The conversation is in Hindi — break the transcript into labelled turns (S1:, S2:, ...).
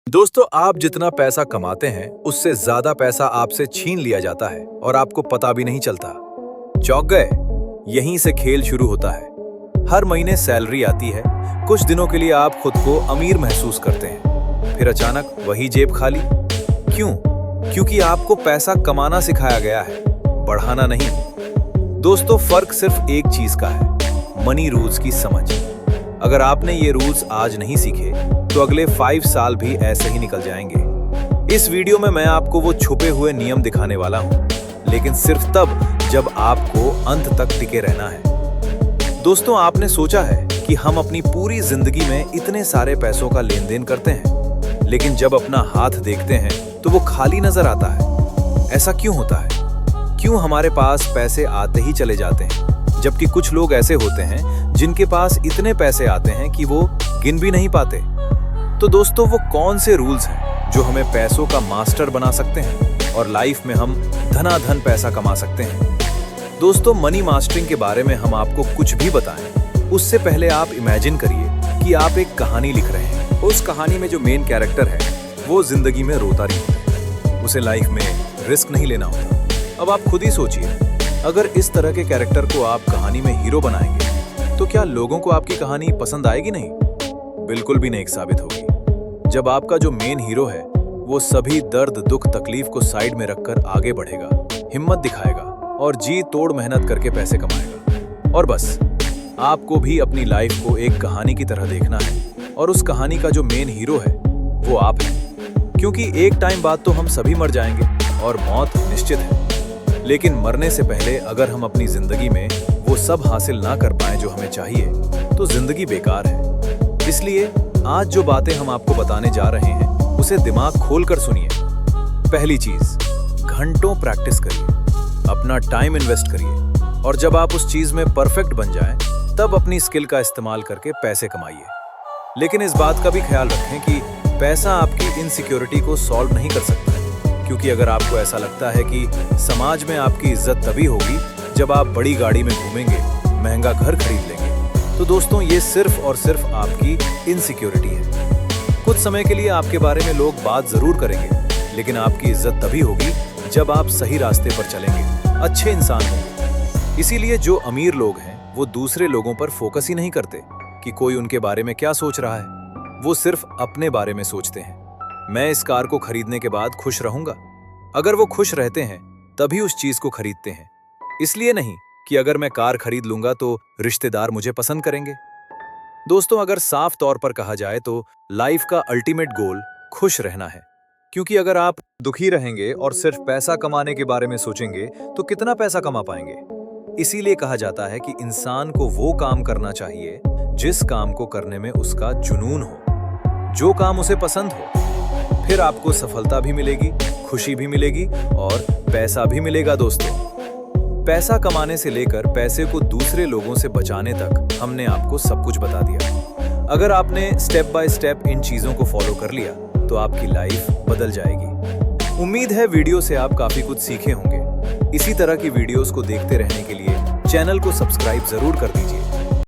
S1: दोस्तों, आप जितना पैसा कमाते हैं उससे ज्यादा पैसा आपसे छीन लिया जाता है और आपको पता भी नहीं चलता। चौंक गए? यहीं से खेल शुरू होता है। हर महीने सैलरी आती है, कुछ दिनों के लिए आप खुद को अमीर महसूस करते हैं, फिर अचानक वही जेब खाली। क्यों? क्योंकि आपको पैसा कमाना सिखाया गया है, बढ़ाना नहीं। दोस्तों, फर्क सिर्फ एक चीज का है, मनी रूल्स की समझ। अगर आपने ये रूल्स आज नहीं सीखे तो अगले 5 साल भी ऐसे ही निकल जाएंगे। इस वीडियो में मैं आपको वो छुपे हुए नियम दिखाने वाला हूँ, लेकिन सिर्फ तब जब आपको अंत तक टिके रहना है। दोस्तों, आपने सोचा है कि हम अपनी पूरी जिंदगी में इतने सारे पैसों का लेन देन करते हैं, लेकिन जब अपना हाथ देखते हैं तो वो खाली नजर आता है। ऐसा क्यों होता है? क्यों हमारे पास पैसे आते ही चले जाते हैं, जबकि कुछ लोग ऐसे होते हैं जिनके पास इतने पैसे आते हैं कि वो गिन भी नहीं पाते? तो दोस्तों, वो कौन से रूल्स हैं जो हमें पैसों का मास्टर बना सकते हैं और लाइफ में हम धनाधन पैसा कमा सकते हैं? दोस्तों, मनी मास्टरिंग के बारे में हम आपको कुछ भी बताएं, उससे पहले आप इमेजिन करिए कि आप एक कहानी लिख रहे हैं। उस कहानी में जो मेन कैरेक्टर है वो जिंदगी में रोता नहीं है, उसे लाइफ में रिस्क नहीं लेना होता। अब आप खुद ही सोचिए, अगर इस तरह के कैरेक्टर को आप कहानी में हीरो बनाएंगे तो क्या लोगों को आपकी कहानी पसंद आएगी? नहीं, बिल्कुल भी नहीं साबित होगी। जब आपका जो मेन हीरो है वो सभी दर्द, दुख, तकलीफ को साइड में रखकर आगे बढ़ेगा, हिम्मत दिखाएगा और जी तोड़ मेहनत करके पैसे कमाएगा। और बस आपको भी अपनी लाइफ को एक कहानी की तरह देखना है और उस कहानी का जो मेन हीरो है वो आप हैं। क्योंकि एक टाइम बाद तो हम सभी मर जाएंगे और मौत निश्चित है, लेकिन मरने से पहले अगर हम अपनी जिंदगी में वो सब हासिल ना कर पाए जो हमें चाहिए तो जिंदगी बेकार है। इसलिए आज जो बातें हम आपको बताने जा रहे हैं उसे दिमाग खोलकर सुनिए। पहली चीज, घंटों प्रैक्टिस करिए, अपना टाइम इन्वेस्ट करिए और जब आप उस चीज में परफेक्ट बन जाएं, तब अपनी स्किल का इस्तेमाल करके पैसे कमाइए। लेकिन इस बात का भी ख्याल रखें कि पैसा आपकी इनसिक्योरिटी को सॉल्व नहीं कर सकता, क्योंकि अगर आपको ऐसा लगता है कि समाज में आपकी इज्जत तभी होगी जब आप बड़ी गाड़ी में घूमेंगे, महंगा घर खरीद लेंगे, तो दोस्तों ये सिर्फ और सिर्फ आपकी इनसिक्योरिटी है। कुछ समय के लिए आपके बारे में लोग बात जरूर करेंगे, लेकिन आपकी इज्जत तभी होगी जब आप सही रास्ते पर चलेंगे, अच्छे इंसान होंगे। इसीलिए जो अमीर लोग हैं वो दूसरे लोगों पर फोकस ही नहीं करते कि कोई उनके बारे में क्या सोच रहा है, वो सिर्फ अपने बारे में सोचते हैं। मैं इस कार को खरीदने के बाद खुश रहूंगा। अगर वो खुश रहते हैं तभी उस चीज को खरीदते हैं, इसलिए नहीं कि अगर मैं कार खरीद लूंगा तो रिश्तेदार मुझे पसंद करेंगे। दोस्तों, अगर साफ तौर पर कहा जाए तो लाइफ का अल्टीमेट गोल खुश रहना है, क्योंकि अगर आप दुखी रहेंगे और सिर्फ पैसा कमाने के बारे में सोचेंगे तो कितना पैसा कमा पाएंगे? इसीलिए कहा जाता है कि इंसान को वो काम करना चाहिए जिस काम को करने में उसका जुनून हो, जो काम उसे पसंद हो। फिर आपको सफलता भी मिलेगी, खुशी भी मिलेगी और पैसा भी मिलेगा। दोस्तों, पैसा कमाने से लेकर पैसे को दूसरे लोगों से बचाने तक हमने आपको सब कुछ बता दिया। अगर आपने स्टेप बाय स्टेप इन चीजों को फॉलो कर लिया तो आपकी लाइफ बदल जाएगी। उम्मीद है वीडियो से आप काफी कुछ सीखे होंगे। इसी तरह की वीडियोस को देखते रहने के लिए चैनल को सब्सक्राइब जरूर कर दीजिए।